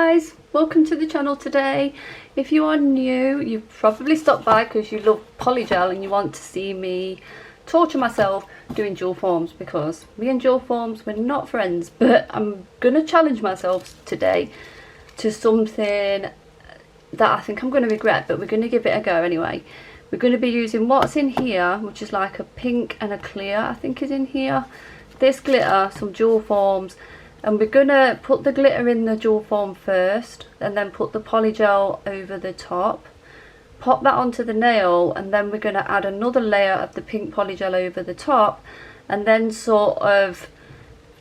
guys, welcome to the channel today. If you are new, you've probably stopped by because you love Polygel and you want to see me torture myself doing dual forms, because me and dual forms, we're not friends, but I'm gonna challenge myself today to something that I think I'm going to regret, but we're going to give it a go anyway. We're going to be using what's in here, which is like a pink and a clear, I think is in here. This glitter, some dual forms, and we're going to put the glitter in the dual form first and then put the polygel over the top, pop that onto the nail, and then we're going to add another layer of the pink polygel over the top and then sort of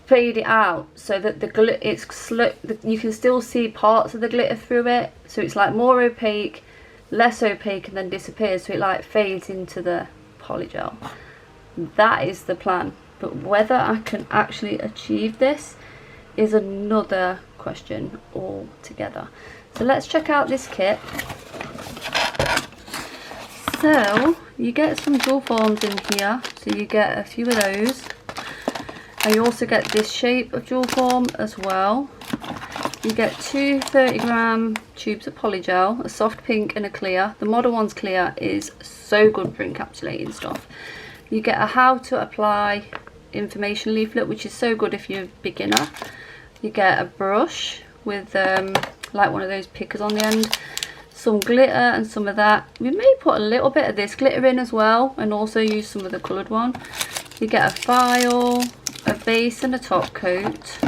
fade it out so that the glitter, you can still see parts of the glitter through it, so it's like more opaque, less opaque, and then disappears, so it like fades into the polygel. That is the plan, but whether I can actually achieve this is another question altogether. So let's check out this kit. So you get some dual forms in here, so you get a few of those, and you also get this shape of dual form as well. You get two 30-gram tubes of polygel, a soft pink and a clear. The model one's clear is so good for encapsulating stuff. You get a how to apply information leaflet, which is so good if you're a beginner. You get a brush with like one of those pickers on the end, some glitter and some of that. We may put a little bit of this glitter in as well and also use some of the coloured one. You get a file, a base and a top coat,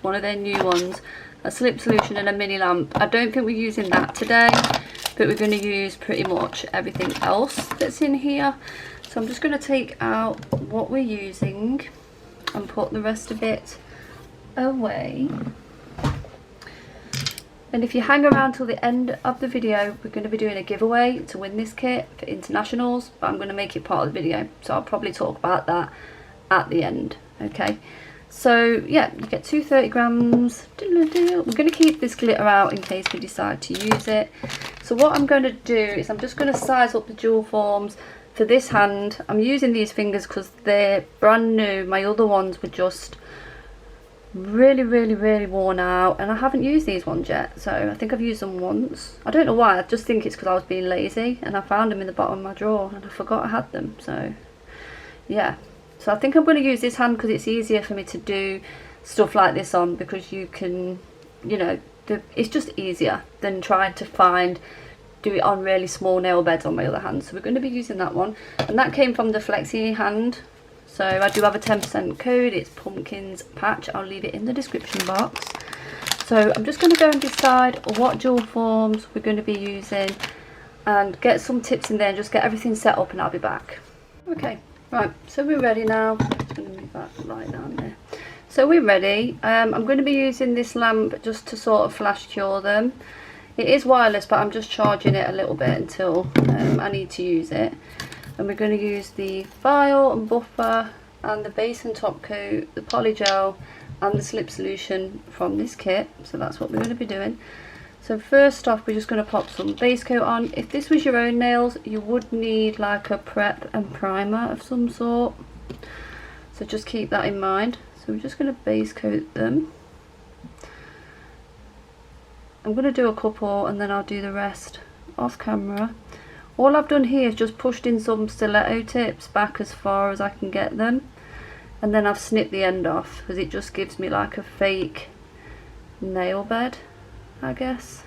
one of their new ones, a slip solution and a mini lamp. I don't think we're using that today, but we're going to use pretty much everything else that's in here. So I'm just going to take out what we're using and put the rest of it away. And if you hang around till the end of the video, we're going to be doing a giveaway to win this kit for internationals, but I'm going to make it part of the video, so I'll probably talk about that at the end. Okay, so yeah, you get two 30 grams. We're going to keep this glitter out in case we decide to use it. So what I'm going to do is I'm just going to size up the dual forms. For this hand, I'm using these fingers because they're brand new. My other ones were just really worn out, and I haven't used these ones yet, so I think I've used them once. I don't know why, I just think it's because I was being lazy and I found them in the bottom of my drawer and I forgot I had them. So yeah, so I think I'm going to use this hand because it's easier for me to do stuff like this on, because you can, you know, it's just easier than trying to do it on really small nail beds on my other hand. So we're going to be using that one, and that came from the Flexi hand. So I do have a 10% code, it's pumpkins patch, I'll leave it in the description box. So I'm just going to go and decide what dual forms we're going to be using and get some tips in there and just get everything set up, and I'll be back. Okay, right, so we're ready now. I'm just going to move that right down there. So we're ready. I'm going to be using this lamp just to sort of flash cure them. It is wireless, but I'm just charging it a little bit until I need to use it. And we're going to use the file and buffer and the base and top coat, the polygel and the slip solution from this kit. So that's what we're going to be doing. So first off, we're just going to pop some base coat on. If this was your own nails, you would need like a prep and primer of some sort, so just keep that in mind. So we're just going to base coat them. I'm going to do a couple and then I'll do the rest off camera. All I've done here is just pushed in some stiletto tips back as far as I can get them, and then I've snipped the end off because it just gives me like a fake nail bed, I guess.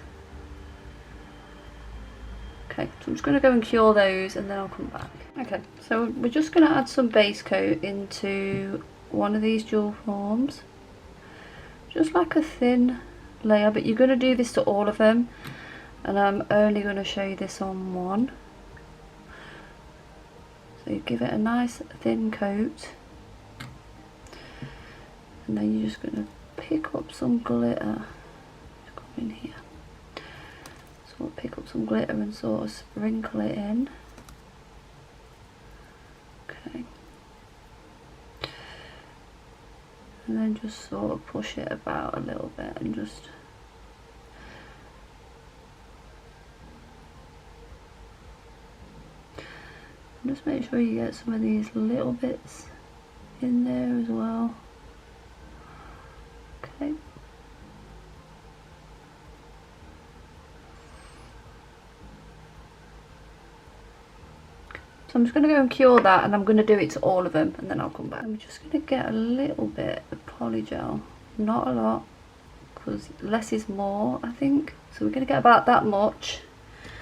Okay, so I'm just going to go and cure those and then I'll come back. Okay, so we're just going to add some base coat into one of these dual forms, just like a thin layer, but you're going to do this to all of them, and I'm only going to show you this on one. So you give it a nice thin coat, and then you're just going to pick up some glitter. Just come in here. So we'll pick up some glitter and sort of sprinkle it in. Okay. And then just sort of push it about a little bit and just make sure you get some of these little bits in there as well. Okay. So I'm just going to go and cure that, and I'm going to do it to all of them, and then I'll come back. I'm just going to get a little bit of Polygel, not a lot, because less is more, I think. So we're going to get about that much,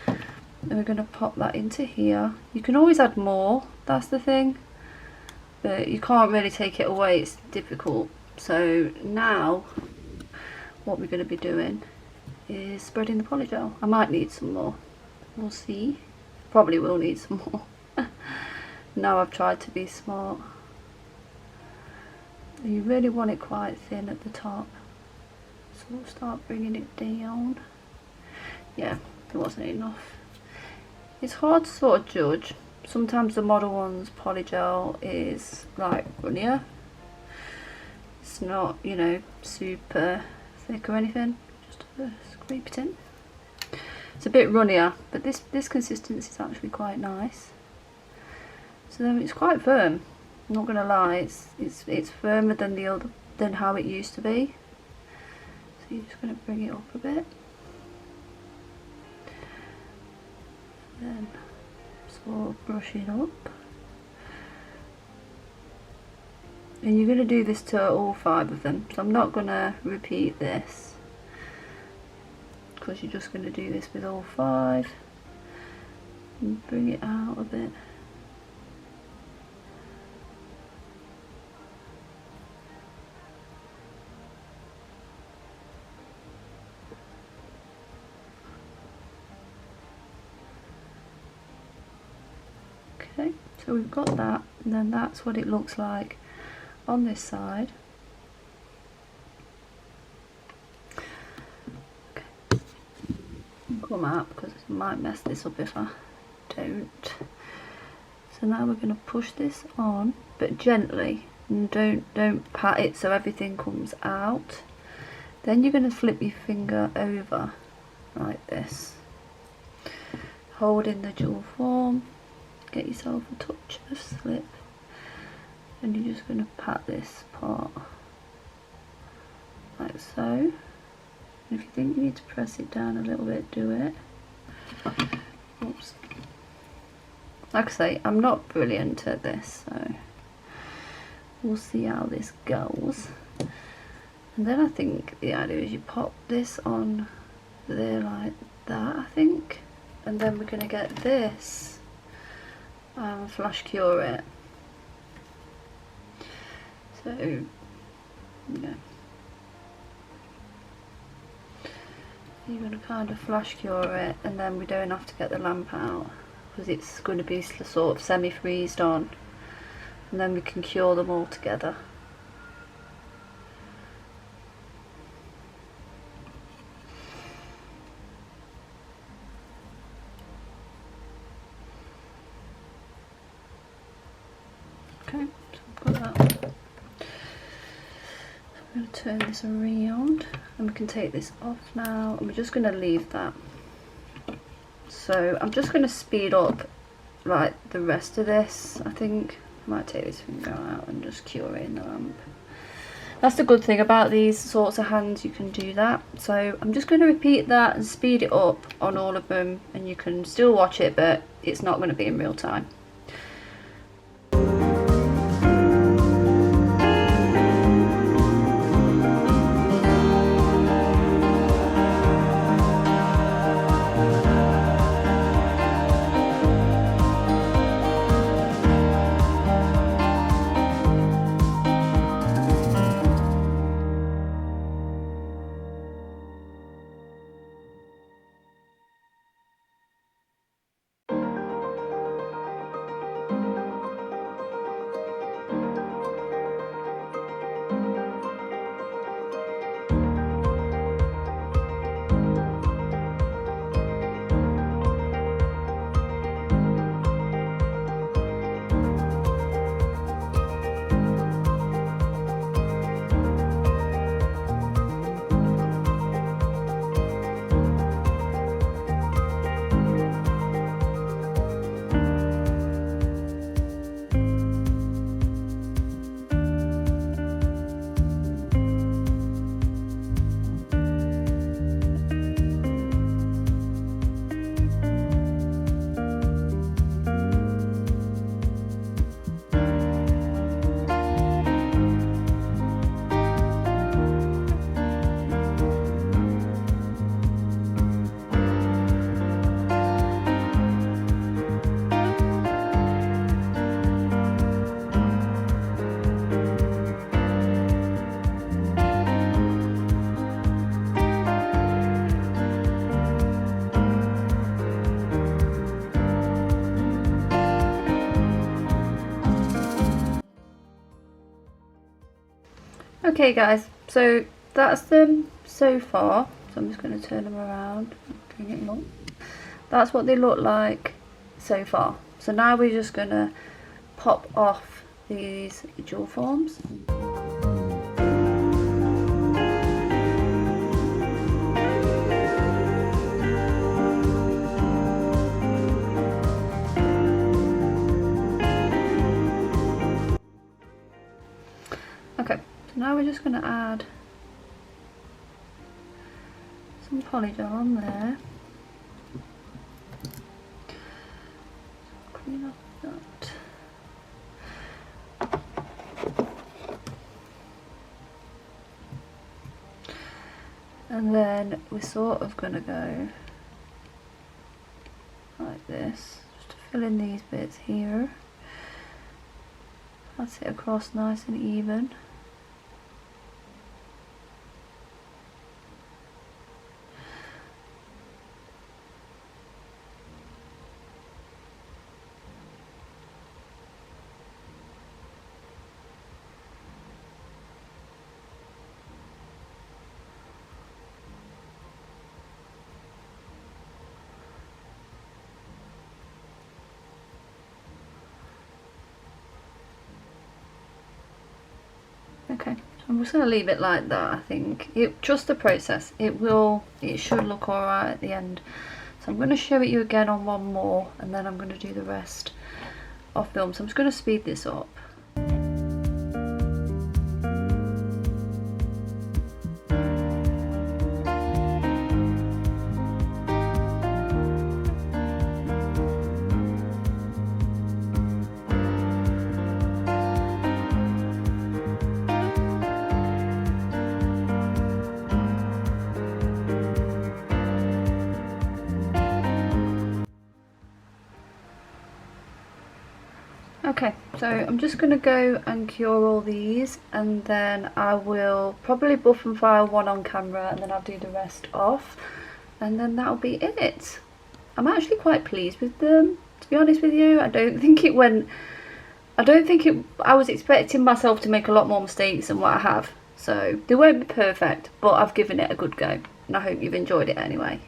and we're going to pop that into here. You can always add more, that's the thing, but you can't really take it away, it's difficult. So now what we're going to be doing is spreading the Polygel. I might need some more, we'll see. Probably will need some more. Now I've tried to be smart. You really want it quite thin at the top, so we'll start bringing it down. Yeah, it wasn't enough. It's hard to sort of judge. Sometimes the Model One's Polygel is like runnier. It's not, you know, super thick or anything. Just scrape it in. It's a bit runnier, but this consistency is actually quite nice. So then it's quite firm. I'm not gonna lie, it's firmer than how it used to be. So you're just gonna bring it up a bit. Then sort of brush it up. And you're gonna do this to all 5 of them. So I'm not gonna repeat this, because you're just going to do this with all 5 and bring it out a bit. Okay, so we've got that, and then that's what it looks like on this side. Come out because I might mess this up if I don't. So now we're going to push this on, but gently, and don't pat it so everything comes out. Then you're going to flip your finger over like this, holding the dual form. Get yourself a touch of slip, and you're just going to pat this part like so. If you think you need to press it down a little bit, do it. Oops. Like I say, I'm not brilliant at this, so we'll see how this goes. And then I think the idea is you pop this on there like that, I think. And then we're going to get this, flash cure it. So, yeah. You're going to kind of flash cure it, and then we don't have to get the lamp out because it's going to be sort of semi-freezed on, and then we can cure them all together. Okay, so I've got that. I'm going to turn this around, and we can take this off now, and we're just going to leave that. So I'm just going to speed up like the rest of this. I think I might take this finger out and just cure it in the lamp. That's the good thing about these sorts of hands, you can do that. So I'm just going to repeat that and speed it up on all of them, and you can still watch it, but it's not going to be in real time. Okay guys, so that's them so far. So I'm just going to turn them around. That's what they look like so far. So now we're just going to pop off these jewel forms. Okay, so now we're just going to add some polygel on there. Clean off that. And then we're sort of going to go like this, just to fill in these bits here. That's it across nice and even. Okay, so I'm just going to leave it like that. I think just the process, it should look alright at the end. So I'm going to show it you again on one more, and then I'm going to do the rest off film. So I'm just going to speed this up. Okay, so I'm just going to go and cure all these, and then I will probably buff and file one on camera, and then I'll do the rest off, and then that'll be it. I'm actually quite pleased with them, to be honest with you. I was expecting myself to make a lot more mistakes than what I have, so they won't be perfect, but I've given it a good go, and I hope you've enjoyed it anyway.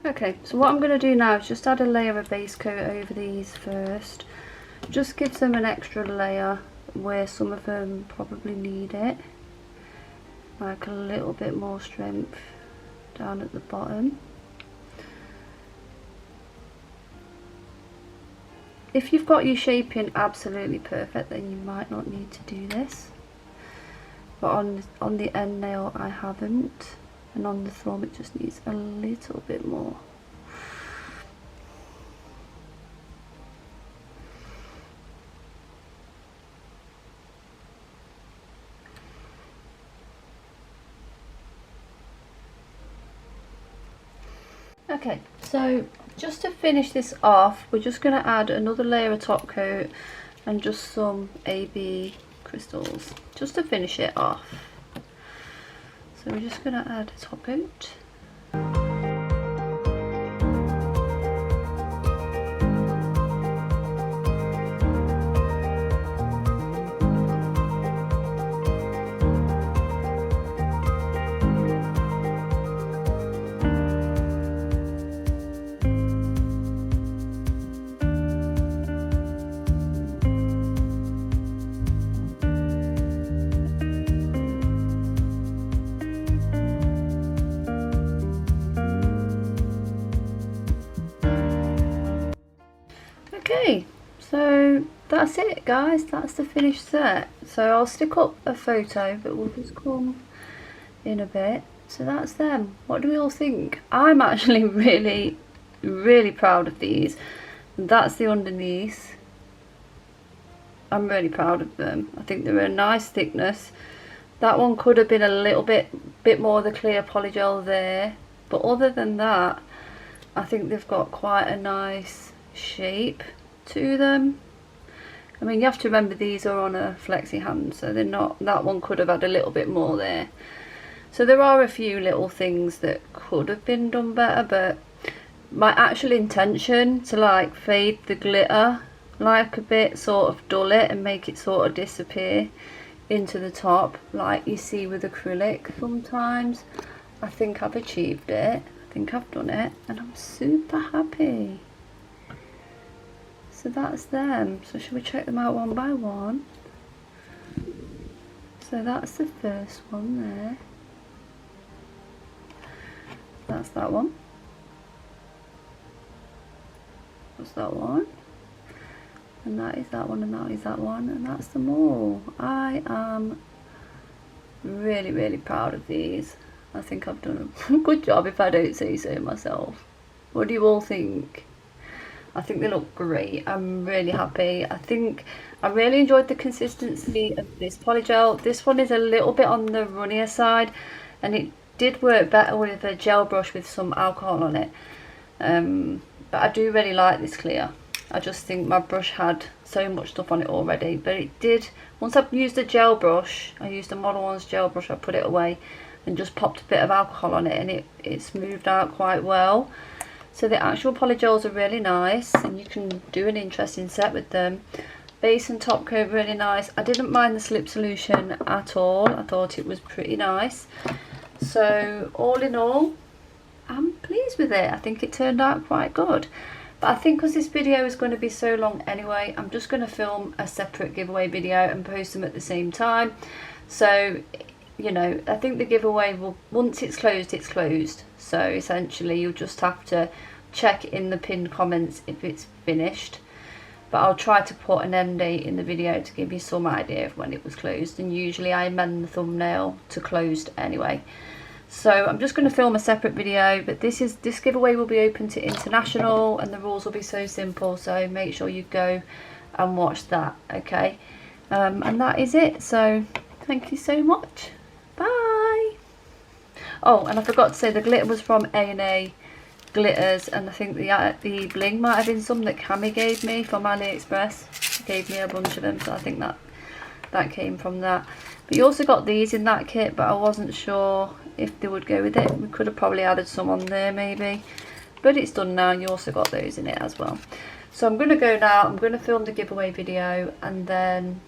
Okay, so what I'm going to do now is just add a layer of base coat over these first. Just gives them an extra layer where some of them probably need it, like a little bit more strength down at the bottom. If you've got your shaping absolutely perfect, then you might not need to do this, but on the end nail I haven't, and on the thumb it just needs a little bit more. Okay, so just to finish this off, we're just going to add another layer of top coat and just some AB crystals, just to finish it off. So we're just going to add a top coat. Okay, so that's it guys, that's the finished set. So I'll stick up a photo, but we'll just come in a bit. So that's them. What do we all think? I'm actually really proud of these. That's the underneath. I'm really proud of them. I think they're a nice thickness. That one could have been a little bit more of the clear polygel there, but other than that I think they've got quite a nice shape to them. I mean, you have to remember these are on a flexi hand, so they're not, that one could have had a little bit more there. So there are a few little things that could have been done better, but my actual intention to like fade the glitter like a bit, sort of dull it and make it sort of disappear, into the top like you see with acrylic sometimes. I think I've achieved it. I think I've done it, and I'm super happy. So that's them. So should we check them out one by one? So that's the first one there. That's that one. That's that one. And that is that one, and that is that one, and that's them all. I am really, really proud of these. I think I've done a good job if I don't say so myself. What do you all think? I think they look great. I'm really happy. I think I really enjoyed the consistency of this Polygel. This one is a little bit on the runnier side, and it did work better with a gel brush with some alcohol on it. But I do really like this clear. I just think my brush had so much stuff on it already, but it did, once I've used a gel brush, I used a Model 1's gel brush, I put it away and just popped a bit of alcohol on it, and it smoothed out quite well. So the actual polygels are really nice, and you can do an interesting set with them. Base and top coat really nice. I didn't mind the slip solution at all. I thought it was pretty nice. So all in all, I'm pleased with it. I think it turned out quite good. But I think because this video is going to be so long anyway, I'm just going to film a separate giveaway video and post them at the same time. So, you know, I think the giveaway will, once it's closed, it's closed. So essentially you'll just have to check in the pinned comments if it's finished. But I'll try to put an end date in the video to give you some idea of when it was closed. And usually I amend the thumbnail to closed anyway. So I'm just going to film a separate video, but this giveaway will be open to international, and the rules will be so simple, so make sure you go and watch that, okay? And that is it. So thank you so much. Bye. Oh, and I forgot to say the glitter was from A&A Glitters, and I think the bling might have been some that Cami gave me from AliExpress. She gave me a bunch of them, so I think that came from that. But you also got these in that kit, but I wasn't sure if they would go with it. We could have probably added some on there maybe, but it's done now. You also got those in it as well. So I'm going to go now. I'm going to film the giveaway video, and then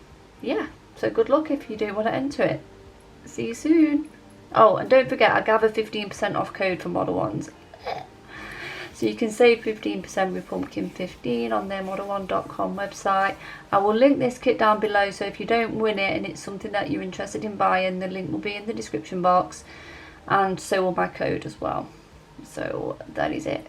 yeah, so good luck if you do want to enter it. See you soon. Oh, and don't forget, I gave a 15% off code for Model 1s. So you can save 15% with Pumpkin15 on their model1.com website. I will link this kit down below, so if you don't win it and it's something that you're interested in buying, the link will be in the description box, and so will my code as well. So that is it.